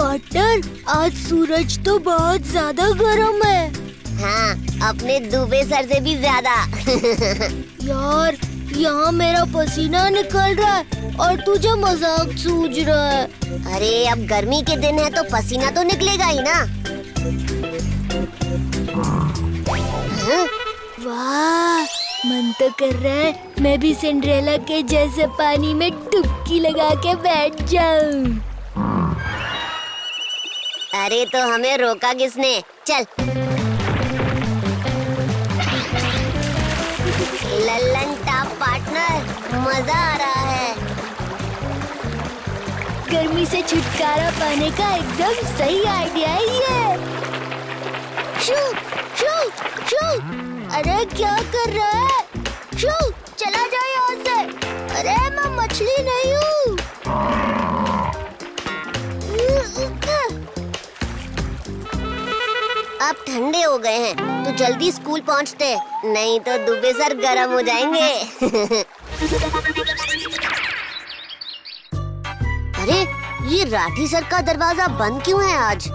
Partner, आज सूरज तो बहुत ज्यादा गर्म है। हाँ, अपने दूबे सर से भी ज्यादा। यार, यहाँ मेरा पसीना निकल रहा है और तुझे मजाक सूझ रहा है। अरे अब गर्मी के दिन है तो पसीना तो निकलेगा ही ना। हाँ? वाह, मन तो कर रहा है मैं भी सिंड्रेला के जैसे पानी में डुबकी लगा के बैठ जाऊं। अरे तो हमें रोका किसने? चल। लल्लन टॉप पार्टनर, मजा आ रहा है। गर्मी से छुटकारा पाने का एकदम सही आइडिया है ये। शू, शू, शू। अरे क्या कर रहा है? शू, चला जा यहाँ से। अरे मैं मछली नहीं हूँ। अब ठंडे हो गए हैं तो जल्दी स्कूल पहुँचते, नहीं तो दुबे सर गर्म हो जाएंगे। अरे ये राठी सर का दरवाजा बंद क्यों है आज?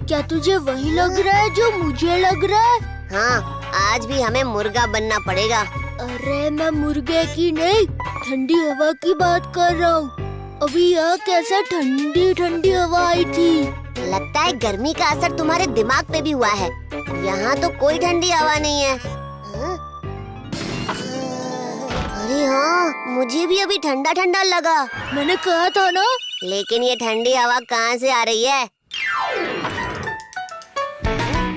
क्या तुझे वही लग रहा है जो मुझे लग रहा है? हाँ, आज भी हमें मुर्गा बनना पड़ेगा। अरे मैं मुर्गे की नहीं, ठंडी हवा की बात कर रहा हूँ। अभी यहाँ कैसे ठंडी ठंडी हवा आई थी। लगता है गर्मी का असर तुम्हारे दिमाग पे भी हुआ है। यहाँ तो कोई ठंडी हवा नहीं है। हाँ? अरे हाँ, मुझे भी अभी ठंडा ठंडा लगा। मैंने कहा था ना। लेकिन ये ठंडी हवा कहाँ से आ रही है?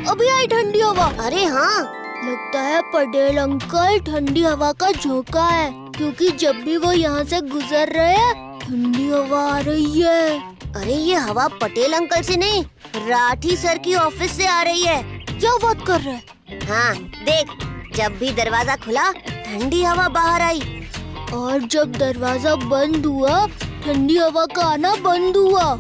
अभी आई ठंडी हवा। अरे हाँ, लगता है पटेल अंकल ठंडी हवा का झोंका है, क्योंकि जब भी वो यहाँ से गुजर रहे हैं ठंडी हवा आ रही है। अरे ये हवा पटेल अंकल से नहीं, राठी सर की ऑफिस से आ रही है। क्या बात कर रहे हैं? हाँ देख, जब भी दरवाजा खुला ठंडी हवा बाहर आई, और जब दरवाजा बंद हुआ ठंडी हवा का आना बंद हुआ।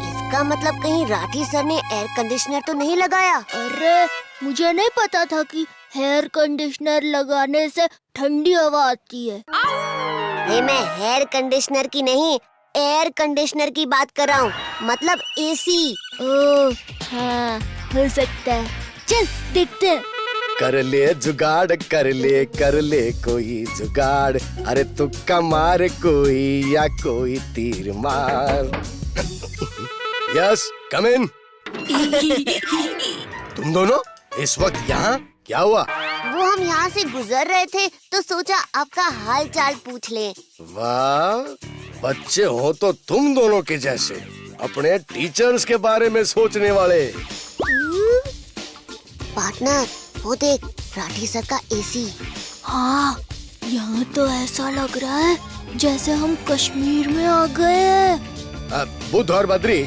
इसका मतलब कहीं राठी सर ने एयर कंडीशनर तो नहीं लगाया? अरे मुझे नहीं पता था कि हेयर कंडीशनर लगाने से ठंडी हवा आती है। मैं हेयर कंडीशनर की नहीं, एयर कंडीशनर की बात कर रहा हूँ, मतलब एसी। ओह हाँ, हो सकता है। चल देखते हैं। कर ले जुगाड़, कर ले कोई जुगाड़। अरे तुक्का मार कोई या कोई तीर मार। यस, कम इन। तुम दोनों इस वक्त यहाँ क्या हुआ? वो हम यहाँ से गुजर रहे थे तो सोचा आपका हाल चाल पूछ ले। वाह, बच्चे हो तो तुम दोनों के जैसे, अपने टीचर्स के बारे में सोचने वाले। पार्टनर, वो देख, राठी सर का एसी। हाँ, यहाँ तो ऐसा लग रहा है जैसे हम कश्मीर में आ गए हैं। बुध और बद्री,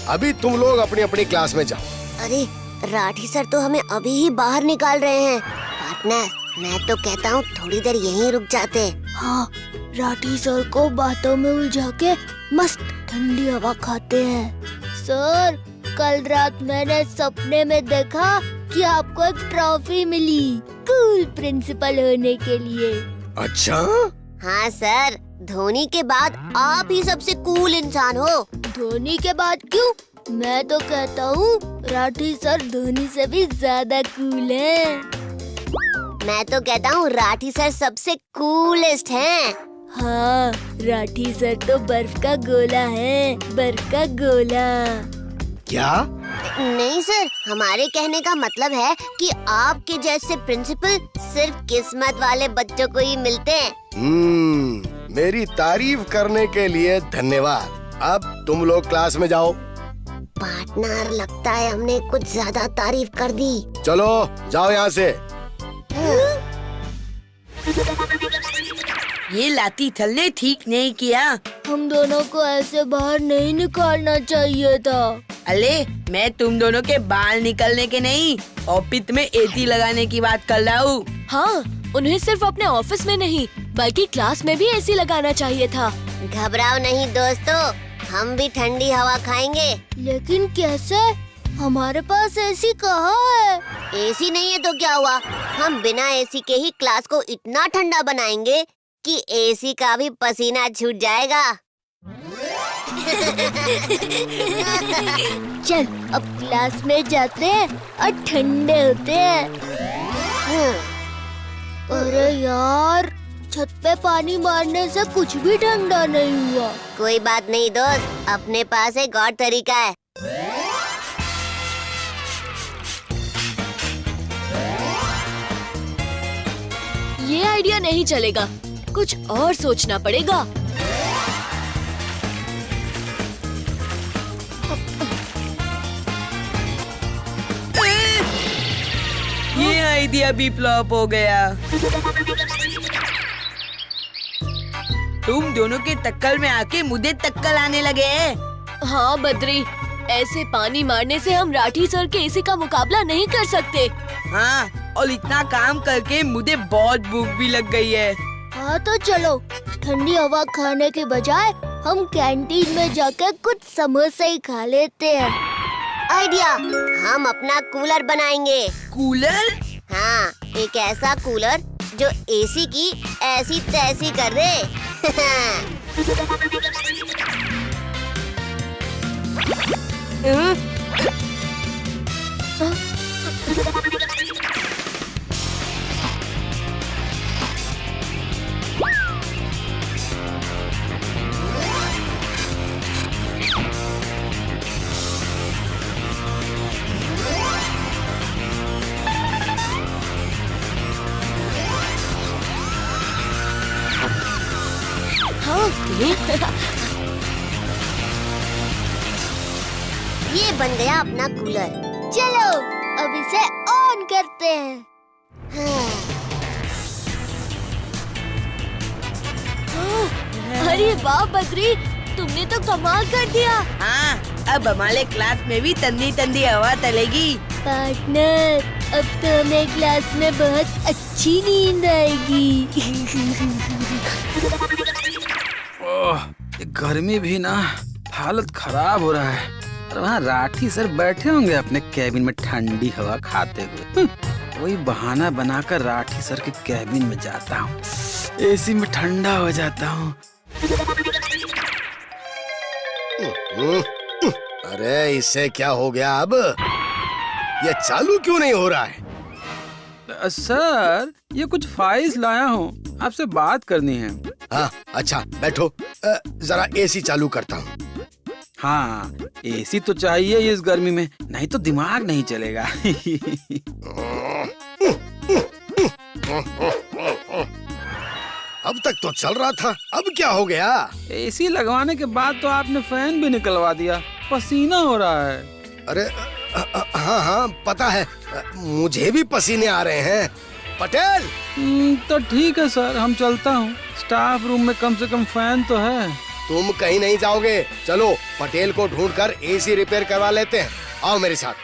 अभी तुम लोग अपनी अपनी क्लास में जाओ। अरे राठी सर तो हमें अभी ही बाहर निकाल रहे हैं। पार्टनर, मैं तो कहता हूँ थोड़ी देर यहीं रुक जाते। हाँ, राठी सर को बातों में उलझा के मस्त ठंडी हवा खाते हैं। सर, कल रात मैंने सपने में देखा कि आपको एक ट्रॉफी मिली कूल प्रिंसिपल होने के लिए। अच्छा? हाँ सर, धोनी के बाद आप ही सबसे कूल इंसान हो। धोनी के बाद क्यों? मैं तो कहता हूँ राठी सर धोनी से भी ज्यादा कूल हैं। मैं तो कहता हूँ राठी सर सबसे कूलेस्ट हैं। हाँ, राठी सर तो बर्फ का गोला है, बर्फ का गोला। क्या? नहीं सर, हमारे कहने का मतलब है कि आपके जैसे प्रिंसिपल सिर्फ किस्मत वाले बच्चों को ही मिलते हैं। मेरी तारीफ करने के लिए धन्यवाद। अब तुम लोग क्लास में जाओ। पार्टनर, लगता है हमने कुछ ज्यादा तारीफ कर दी। चलो जाओ यहाँ से। ये लाठी थल ने ठीक नहीं किया। हम दोनों को ऐसे बाहर नहीं निकालना चाहिए था। अले, मैं तुम दोनों के बाल निकलने के नहीं, ऑफिस में एसी लगाने की बात कर रहा हूँ। हाँ, उन्हें सिर्फ अपने ऑफिस में नहीं बल्कि क्लास में भी एसी लगाना चाहिए था। घबराओ नहीं दोस्तों, हम भी ठंडी हवा खाएंगे। लेकिन कैसे? हमारे पास एसी कहाँ है? एसी नहीं है तो क्या हुआ, हम बिना एसी के ही क्लास को इतना ठंडा बनाएंगे कि एसी का भी पसीना छूट जाएगा। चल अब क्लास में जाते हैं और ठंडे होते हैं। अरे यार, छत पे पानी मारने से कुछ भी ठंडा नहीं हुआ। कोई बात नहीं दोस्त, अपने पास एक और तरीका है। ये आइडिया नहीं चलेगा, कुछ और सोचना पड़ेगा। ये आइडिया भी फ्लॉप हो गया। तुम दोनों के टक्कर में आके मुझे टक्कर आने लगे। हाँ बद्री, ऐसे पानी मारने से हम राठी सर के एसी का मुकाबला नहीं कर सकते। हाँ, और इतना काम करके मुझे बहुत भूख भी लग गई है। हाँ तो चलो, ठंडी हवा खाने के बजाय हम कैंटीन में जाकर कुछ समोसे ही खा लेते हैं। आइडिया, हम अपना कूलर बनाएंगे। कूलर? हाँ, एक ऐसा कूलर जो एसी की ऐसी तैसी कर दे। ये बन गया अपना कूलर। चलो अब इसे ऑन करते हैं। अरे वाह बद्री, तुमने तो कमाल कर दिया। हाँ, अब हमारे क्लास में भी ठंडी ठंडी हवा चलेगी। पार्टनर, अब तो हमें क्लास में बहुत अच्छी नींद आएगी। ओह, ये गर्मी भी ना हालत खराब हो रहा है। और वहाँ राठी सर बैठे होंगे अपने कैबिन में ठंडी हवा खाते हुए। वही बहाना बनाकर राठी सर के कैबिन में जाता हूँ, एसी में ठंडा हो जाता हूँ। अरे इससे क्या हो गया अब? ये चालू क्यों नहीं हो रहा है? सर, ये कुछ फाइल्स लाया हूँ, आपसे बात करनी है। हाँ अच्छा बैठो, जरा एसी चालू करता हूँ। हाँ, एसी तो चाहिए इस गर्मी में, नहीं तो दिमाग नहीं चलेगा। अब तक तो चल रहा था, अब क्या हो गया? एसी लगवाने के बाद तो आपने फैन भी निकलवा दिया, पसीना हो रहा है। अरे हाँ हाँ पता है, मुझे भी पसीने आ रहे हैं। पटेल! तो ठीक है सर, हम चलता हूँ। स्टाफ रूम में कम से कम फैन तो है। तुम कहीं नहीं जाओगे, चलो पटेल को ढूंढकर एसी रिपेयर करवा लेते हैं। आओ मेरे साथ।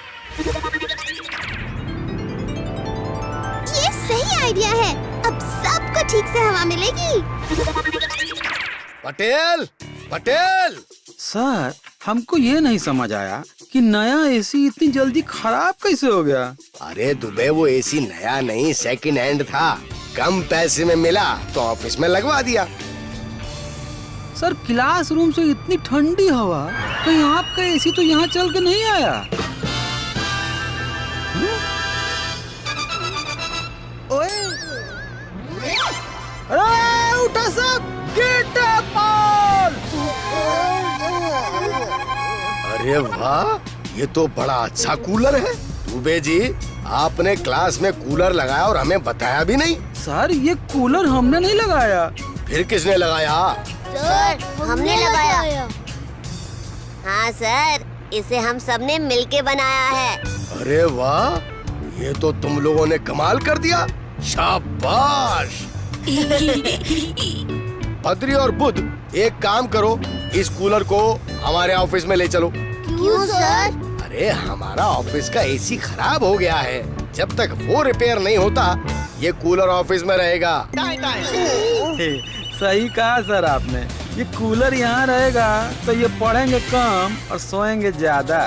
ये सही आइडिया है, अब सबको ठीक से हवा मिलेगी। पटेल! पटेल! सर, हमको ये नहीं समझ आया कि नया एसी इतनी जल्दी खराब कैसे हो गया। अरे दुबे, वो एसी नया नहीं सेकंड हैंड था, कम पैसे में मिला तो ऑफिस में लगवा दिया। सर, क्लासरूम से इतनी ठंडी हवा, कहीं आपका एसी तो यहाँ चल के नहीं आया? ओए! अरे उठा सब, गेट अप! अरे वाह, ये तो बड़ा अच्छा कूलर है। दुबे जी, आपने क्लास में कूलर लगाया और हमें बताया भी नहीं। सर, ये कूलर हमने नहीं लगाया। फिर किसने लगाया? सर, हमने लगाया। हाँ सर, इसे हम सबने मिलके बनाया है। अरे वाह, ये तो तुम लोगों ने कमाल कर दिया, शाबाश। बद्री और बुध, एक काम करो, इस कूलर को हमारे ऑफिस में ले चलो। क्यों सर? अरे हमारा ऑफिस का एसी खराब हो गया है, जब तक वो रिपेयर नहीं होता ये कूलर ऑफिस में रहेगा। सही कहा सर आपने, ये कूलर यहाँ रहेगा तो ये पढ़ेंगे कम और सोएंगे ज्यादा।